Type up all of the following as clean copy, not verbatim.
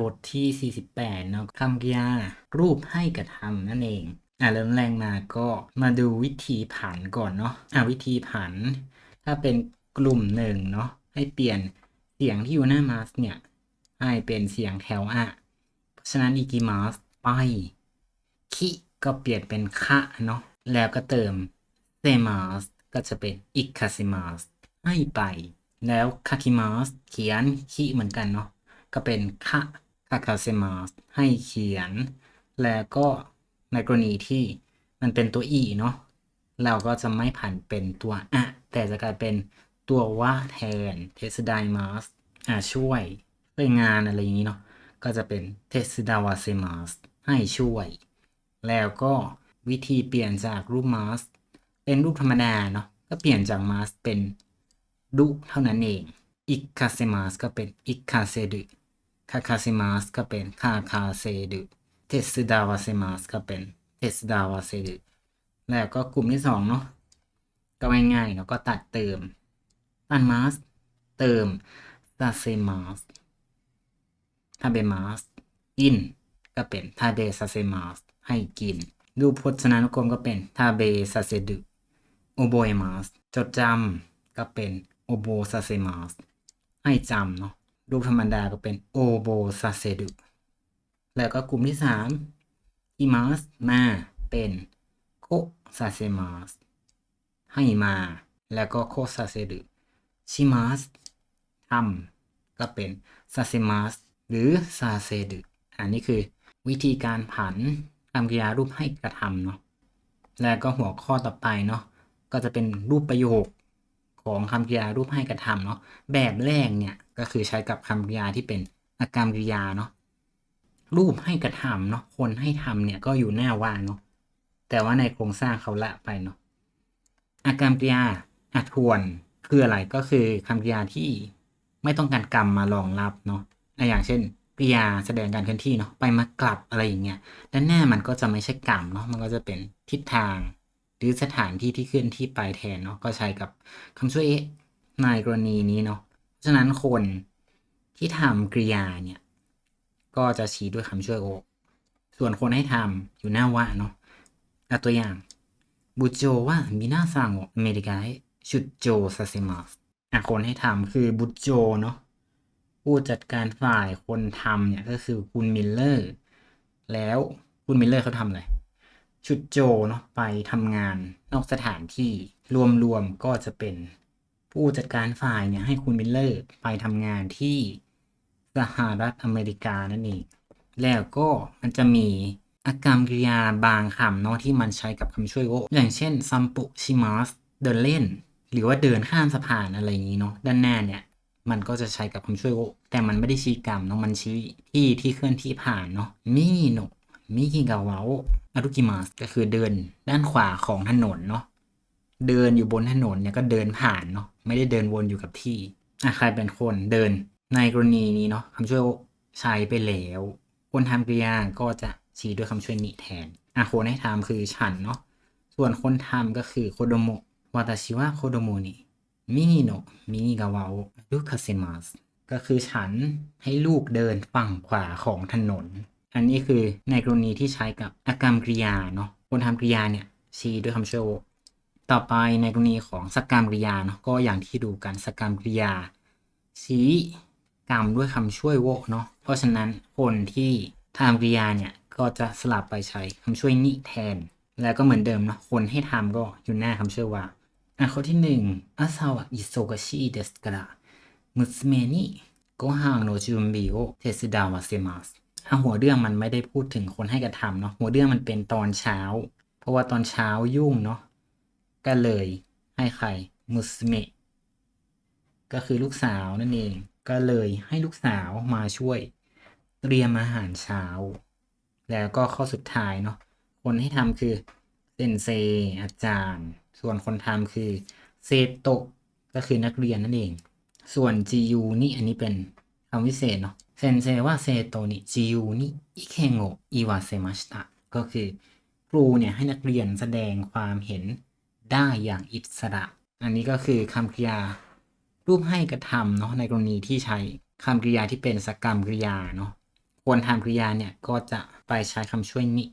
บทที่48เนาะคำกริยารูปให้กระทำนั่นเองเริ่มแรกมาก็มาดูวิธีผันก่อนเนาะวิธีผันถ้าเป็นกลุ่มหนึ่งเนาะให้เปลี่ยนเสียงที่อยู่หน้ามาสเนี่ยให้เป็นเสียงแถวเพราะฉะนั้นอิกิมาสไปคิก็เปลี่ยนเป็นคะเนาะแล้วก็เติมเซมาสก็จะเป็นอิคาเซมาสให้ไปแล้วคาคิมาสเขียนคิเหมือนกันเนาะก็เป็นคาคาเซมาสให้เขียนแล้วก็ในกรณีที่มันเป็นตัวอีเนาะเราก็จะไม่ผันเป็นตัวแต่จะกลายเป็นตัวว่าแทนเทสไดมาสช่วยงานอะไรอย่างนี้เนาะก็จะเป็นเทสดาวาเซมาสให้ช่วยแล้วก็วิธีเปลี่ยนจากรูปมาสเป็นรูปธรรมดาเนาะก็เปลี่ยนจากมาสเป็นดุเท่านั้นเองอิคาเซมาสก็เป็นอิคาเซดุคาคาเซมาสก็เป็นคาคาเซดุเทสดาวาเซมาสก็เป็นเทสดาวาเซดุแล้วก็กลุ่มที่สองเนาะก็ง่ายๆเนาะก็ตัดเติมมาสเติมซาเซมาสทาเบมาสกินก็เป็นทาเบซาเซมาสให้กินรูปพจนานุกรมก็เป็นทาเบซาเซดุโอโบเอมาสจดจำก็เป็นโอโบซาเซมาสให้จำเนาะรูปธรรมดาก็เป็นโอโบซาเซดุแล้วก็กลุ่มที่3อิมาสมาเป็นโคซาเซมาสให้มาแล้วก็โคซาเซดุชิมาสทำก็เป็นซาเซมาสหรือซาเซดุอันนี้คือวิธีการผันคำกริยารูปให้กระทำเนาะแล้วก็หัวข้อต่อไปเนาะก็จะเป็นรูปประโยคของคำกริยารูปให้กระทำเนาะแบบแรกเนี่ยก็คือใช้กับคำกริยาที่เป็นอาการกริยาเนาะรูปให้กระทำเนาะคนให้ทำเนี่ยก็อยู่หน้าว่าเนาะแต่ว่าในโครงสร้างเขาละไปเนาะอาการกริยาทวนคืออะไรก็คือคำกริยาที่ไม่ต้องการกรรมมารองรับเนาะอย่างเช่นกริยาแสดงการเคลื่อนที่เนาะไปมากลับอะไรอย่างเงี้ยด้านหน้ามันก็จะไม่ใช่กรรมเนาะมันก็จะเป็นทิศทางหรือสถานที่ที่เคลื่อนที่ไปแทนเนาะก็ใช้กับคำช่วยในกรณีนี้เนาะเพราะฉะนั้นคนที่ทำกริยาเนี่ยก็จะชี้ด้วยคำช่วยโอส่วนคนให้ทำอยู่หน้าวะเนาะตัวอย่างบุโจว่ามินาซังอเมริกาชุดโจซาเซมัสคนให้ทำคือบุโจเนาะผู้จัดการฝ่ายคนทำเนี่ยก็คือคุณมิลเลอร์ แล้วคุณมิลเลอร์เขาทำอะไรชุดโจเนาะไปทำงานนอกสถานที่รวมๆก็จะเป็นผู้จัดการฝ่ายเนี่ยให้คุณมิลเลอร์ไปทำงานที่สหรัฐอเมริกานั่นเองแล้วก็มันจะมีอาการกริยาบางคำเนาะที่มันใช้กับคำช่วยโออย่างเช่นซัมปุชิมัสเดินเล่นหรือว่าเดินข้ามสะพานอะไรอย่างนี้เนาะด้านหน้าเนี่ยมันก็จะใช้กับคำช่วยโอแต่มันไม่ได้ชี้กรรมเนาะมันชี้ที่เคลื่อนที่ผ่านเนาะมิโนมิกิกาวะโออารุกิมัสก็คือเดินด้านขวาของถนนเนาะเดินอยู่บนถนนเนี่ยก็เดินผ่านเนาะไม่ได้เดินวนอยู่กับที่ใครเป็นคนเดินในกรณีนี้เนาะคำช่วยโอใช้ไปแล้วคนทำกริยาก็จะชี้ด้วยคำช่วยนิแทนคนให้ทำคือฉันเนาะส่วนคนทำก็คือโคโดโมะวาตาชิวะโคโดโมนิมิโนะมิกาวะโอรุคาเซมัสก็คือฉันให้ลูกเดินฝั่งขวาของถนนอันนี้คือในกรณีที่ใช้กับอาการกริยาเนาะคนทำกริยาเนี่ยชี้ด้วยคำช่วยโอต่อไปในกรณีของสกรรมกริยาเนาะก็อย่างที่ดูกันสกรรมกริยาชี้กรรมด้วยคำช่วยโวเนาะเพราะฉะนั้นคนที่ทำกริยาเนี่ยก็จะสลับไปใช้คำช่วยนิแทนแล้วก็เหมือนเดิมเนาะคนให้ทำก็อยู่หน้าคำช่วยว่าข้อที่1朝は忙しいですから娘にご飯の準備を手伝わせますหัวเรื่องมันไม่ได้พูดถึงคนให้กระทำเนาะหัวเรื่องมันเป็นตอนเช้าเพราะว่าตอนเช้ายุ่งเนาะก็เลยให้ใครมุสเมะก็คือลูกสาวนั่นเองก็เลยให้ลูกสาวมาช่วยเตรียมอาหารเช้าแล้วก็ข้อสุดท้ายเนาะคนให้ทำคือเซนเซอาจารย์ส่วนคนทำคือเซโตะก็คือนักเรียนนั่นเองส่วนจิยูนี่อันนี้เป็นคำวิเศษเนาะเซนเซว่าเซโตะนี่จิยูนี่อิเคโงะอิวาเซมาชิตะก็คือครูเนี่ยให้นักเรียนแสดงความเห็นได้อย่างอิสระอันนี้ก็คือคำกริยารูปให้กระทำเนาะในกรณีที่ใช้คำกริยาที่เป็นสกรรมกริยาเนาะ คนทำกริยาเนี่ยก็จะไปใช้คำช่วยนิ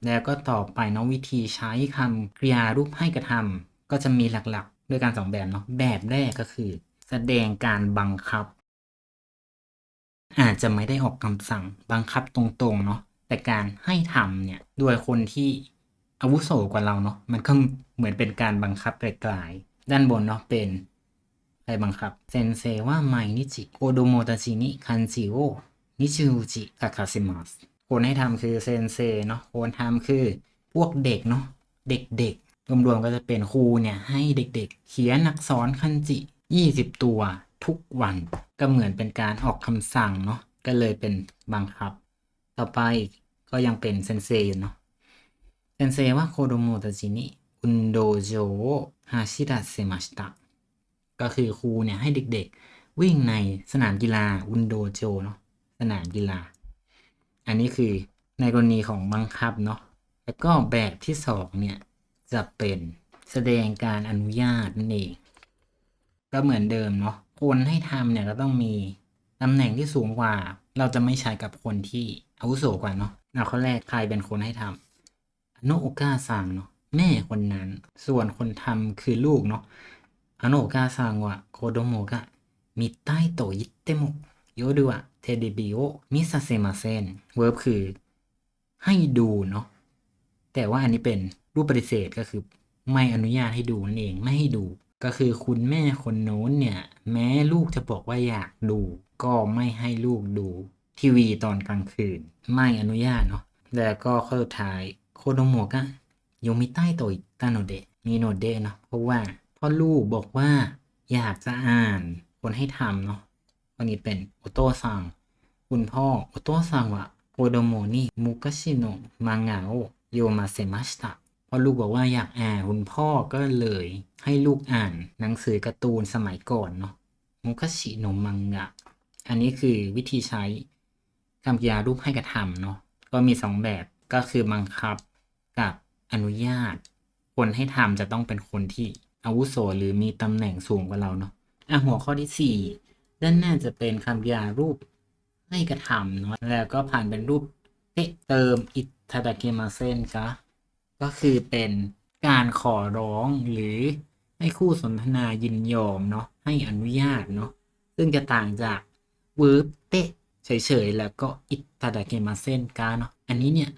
แล้วก็ต่อไปเนาะวิธีใช้คำกริยารูปให้กระทำก็จะมีหลักๆด้วยกัน2แบบเนาะแบบแรกก็คือแสดงการบังคับอาจจะไม่ได้ออกคำสั่งบังคับตรงๆเนาะแต่การให้ทำเนี่ยโดยคนที่อาวุโสกว่าเราเนาะมันก็เหมือนเป็นการบังคับไกลๆด้านบนเนาะเป็นใครบังคับเซนเซว่าไมนิจิโอโดโมตาชินิคันจิโอนิชิอุจิคาคาซิมัสคนให้ทำคือเซนเซเนาะคนทำคือพวกเด็กเนาะเด็กๆรวมๆก็จะเป็นครูเนี่ยให้เด็กๆเขียนอักษรคันจิ20ตัวทุกวันก็เหมือนเป็นการออกคำสั่งเนาะก็เลยเป็นบังคับต่อไปก็ยังเป็นเซนเซอยู่เนาะเซนเซว่าโคโดโมตาจินิอุนโดโจฮาชิระเซมาชิตะก็คือครูเนี่ยให้เด็กๆวิ่งในสนามกีฬาอุนโดโจเนาะสนามกีฬาอันนี้คือในกรณีของบังคับเนาะแล้วก็แบบที่2เนี่ยจะเป็นแสดงการอนุญาตนั่นเองก็เหมือนเดิมเนาะคนให้ทำเนี่ยก็ต้องมีตำแหน่งที่สูงกว่าเราจะไม่ใช้กับคนที่อาวุโสกว่าเนาะข้อแรกใครเป็นคนให้ทำโนโอกาซังเนาะแม่คนนั้นส่วนคนทำคือลูกเนาะโนโอกาซังว่าโคโดโมกะมิไตโตยิเตโมโยดูอะเทเดบิโอมิซาเซมาเซนเวิร์บคือให้ดูเนาะแต่ว่าอันนี้เป็นรูปปฏิเสธก็คือไม่อนุญาตให้ดูนั่นเองไม่ให้ดูก็คือคุณแม่คนโน้นเนี่ยแม้ลูกจะบอกว่าอยากดูก็ไม่ให้ลูกดูทีวีตอนกลางคืนไม่อนุญาตเนาะแล้วก็ข้อสุดท้ายโคโดโมกะโยมิไตโตอิตาโนเดะมีโนเดะเนาะเพราะว่าพ่อลูกบอกว่าอยากจะอ่านคนให้ทำเนาะวันนี้เป็นโอโตซังคุณพ่อโอโตซังว่าโคโดโมนิมุกาชิโนะมังงะโอโยมาเซมาชิตะพอลูกบอกว่าอยากอ่านคุณพ่อก็เลยให้ลูกอ่านหนังสือการ์ตูนสมัยก่อนเนาะมุกาชิโนะมังงะอันนี้คือวิธีใช้คำกริยารูปให้กระทำเนาะก็มี2แบบก็คือบังคับกับอนุญาตคนให้ทำจะต้องเป็นคนที่อาวุโสหรือมีตำแหน่งสูงกว่าเราเนาะหัวข้อที่4ด้านหน้าจะเป็นคำกริยารูปให้กระทำเนาะแล้วก็ผ่านเป็นรูปเติมอิทาดาเกมาเซนก็คือเป็นการขอร้องหรือให้คู่สนทนายินยอมเนาะให้อนุญาตเนาะซึ่งจะต่างจากเวิร์บเตะเฉยๆแล้วก็อิตาดาเกมาเซนเนาะอันนี้เนี่ย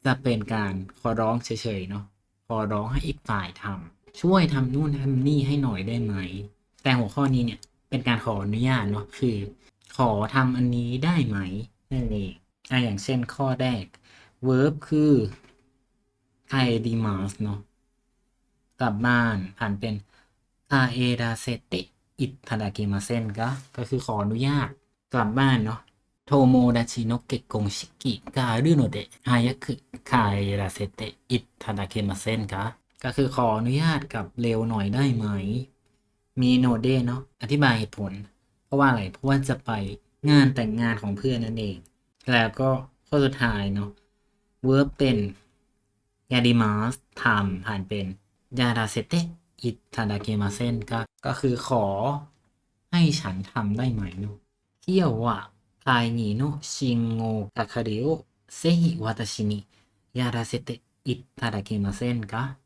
จะเป็นการขอร้องเฉยๆเนาะขอร้องให้อีกฝ่ายทำช่วยทำนู่นทำนี่ให้หน่อยได้ไหมแต่หัวข้อนี้เนี่ยเป็นการขออนุญาตเนาะคือขอทำอันนี้ได้ไหมนั่นเองอย่างเช่นข้อแรก verb คือไคดิมัสเนาะกลับบ้านผ่านเป็นคาเอดาเซเตอิทาดาเกมาเซนก็คือขออนุญาตกลับบ้านเนาะโทโมดาชิโนเกะกงชิกิกาฤโนเดะฮายะคือคาเอดาเซเตอิทาดาเกมาเซนก็คือขออนุญาตกับเร็วหน่อยได้ไหมมีโนเดะเนาะอธิบายเหตุผลเพราะว่าอะไรเพราะว่าจะไปงานแต่งงานของเพื่อนนั่นเองแล้วก็ข้อสุดท้ายเนาะเวิร์บเป็นยาดิมัสทำผ่านเป็นยาดาเซเตะอิทาดาเกมาเซนก็คือขอให้ฉันทำได้ไหมเนาะเที่ยวะคายนีโนะชิงโงกาคาเรโอเซฮิวาตาชินิยาดาเซเตะอิทาดาเกมาเซน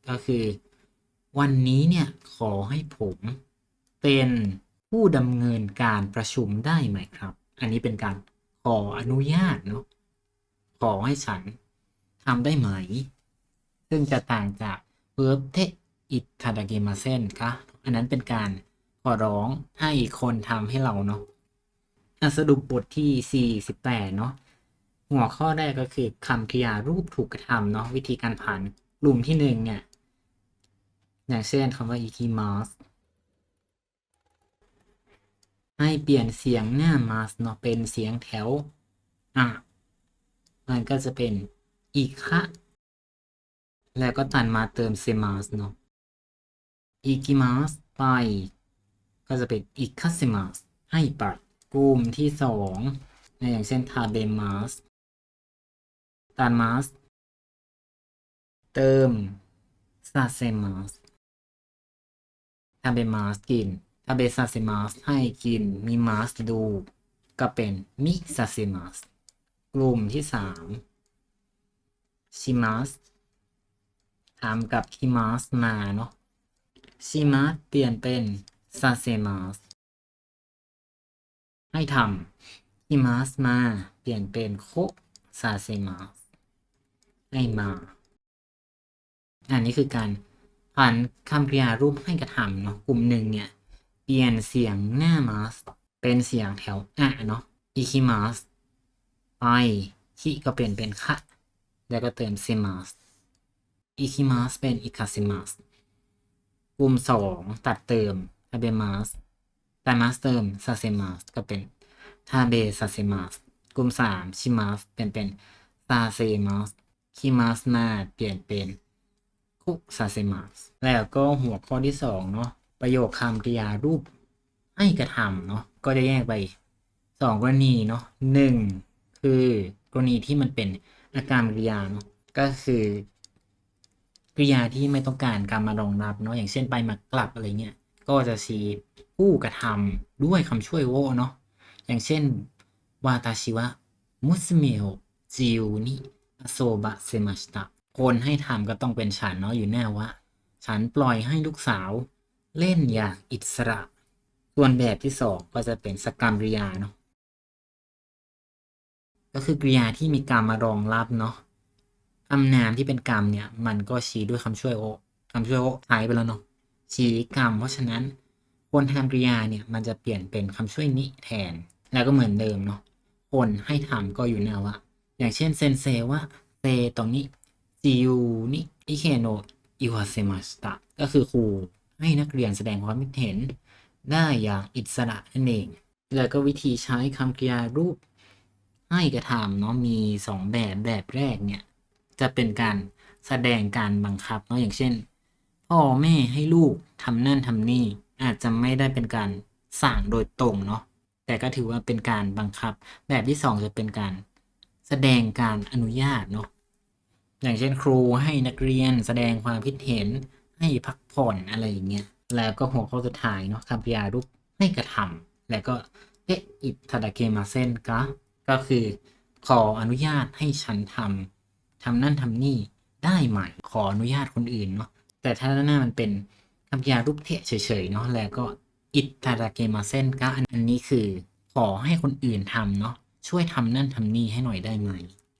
ก็คือวันนี้เนี่ยขอให้ผมเป็นผู้ดำเนินการประชุมได้ไหมครับอันนี้เป็นการขออนุญาตเนาะขอให้ฉันทำได้ไหมซึ่งจะต่างจากเวิร์บเทอิทาดาเกมาเซนอันนั้นเป็นการขอร้องให้คนทำให้เราเนาะสรุปบทที่48เนาะหัวข้อแรกก็คือคำกริยารูปถูกกระทำเนาะวิธีการผ่านกลุ่มที่1เนี่ยอย่างเช่นคำว่าอิคิมัสให้เปลี่ยนเสียงหน้ามัสเนาะเป็นเสียงแถวมันก็จะเป็นอิคะแล้วก็ตัดมาเติมเซมัสเนาะอิคิมัสไปก็จะเป็นอิคัสเซมัสให้ไปกลุ่มที่2อย่างเช่นทาเบมัสตัดมัสเติมซาเซมัสทาเบมัสกินทาเบซาเซมัสให้กินมีมัสดูก็เป็นมิซาเซมัส กลุ่มที่3ชิมัสทำกับคิมัสมาเนาะชิมัสเปลี่ยนเป็นซาเซมัสให้ทำคิมัสมาเปลี่ยนเป็นโคซาเซมัสให้มาอันนี้คือการผันคำกริยารูปให้กระทำเนาะกลุ่มหนึ่งเนี่ยเปลี่ยนเสียงหน้ามัสเป็นเสียงแถวอะเนาะอิคิมัสไปคิก็เปลี่ยนเป็นคะแล้วก็เติมเซมัสอิคิมัสเป็นอิคาเซมัสกลุ่ม2ตัดเติมทาเบมัสไตมัสเติมซาเซมัสก็เป็นทาเบซาเซมัสกลุ่ม3ชิมัสเป็นซาเซมัสคิมัสมาเปลี่ยนเป็นคุซาเซมัสแล้วก็หัวข้อที่2เนาะประโยคคำกริยารูปให้กระทำเนาะก็จะแยกไป2กรณีเนาะ1คือกรณีที่มันเป็นอาการกริยาเนาะก็คือกริยาที่ไม่ต้องการการมารองรับเนาะอย่างเช่นไปมากลับอะไรเงี้ยก็จะชี้ผู้กระทำด้วยคำช่วยโวเนาะอย่างเช่นวาตาชิวะมุสเมโอจิวนิโซบะเซมาชิตะคนให้ทำก็ต้องเป็นฉันเนาะอยู่แน่ว่าฉันปล่อยให้ลูกสาวเล่นอย่างอิสระส่วนแบบที่2ก็จะเป็นสกรรมกริยาเนาะก็คือกริยาที่มีกรรมมารองรับเนาะคำนามที่เป็นกรรมเนี่ยมันก็ชี้ด้วยคำช่วยโอคำช่วยโอหายไปแล้วเนาะชี้กรรมเพราะฉะนั้นคนทำกริยาเนี่ยมันจะเปลี่ยนเป็นคำช่วยนิแทนแล้วก็เหมือนเดิมเนาะคนให้ทำก็อยู่แนวว่าอย่างเช่นเซนเซว่าเซตรงนี้จิวนิอิเคโนอิวาเซมาสตะก็คือครูให้นักเรียนแสดงความคิดเห็นได้อย่างอิสระนั่นเองแล้วก็วิธีใช้คำกริยารูปให้กระทำเนาะมี2แบบแรกเนี่ยจะเป็นการแสดงการบังคับเนาะอย่างเช่นพ่อแม่ให้ลูกทำนั่นทำนี่อาจจะไม่ได้เป็นการสั่งโดยตรงเนาะแต่ก็ถือว่าเป็นการบังคับแบบที่2จะเป็นการแสดงการอนุญาตเนาะอย่างเช่นครูให้นักเรียนแสดงความคิดเห็นให้พักผ่อนอะไรอย่างเงี้ยแล้วก็หัวข้อสุดท้ายเนาะคำกริยารูปให้กระทำแล้วก็อิทาดาเกมาเซนก็คือขออนุญาตให้ฉันทำนั่นทำนี่ได้ไหมขออนุญาตคนอื่นเนาะแต่ถ้าหน้ามันเป็นคำกริยารูปเทะเฉยๆเนาะแล้วก็อิทาดาเกมาเซนอันนี้คือขอให้คนอื่นทำเนาะช่วยทำนั่นทำนี่ให้หน่อยได้ไหม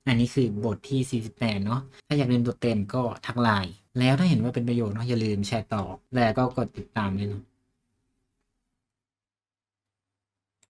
อันนี้คือบทที่48เนาะถ้าอยากเรียนตัวเต็มก็ทักไลน์แล้วถ้าเห็นว่าเป็นประโยชน์เนาะอย่าลืมแชร์ต่อแล้วก็กดติดตามด้วยเนาะ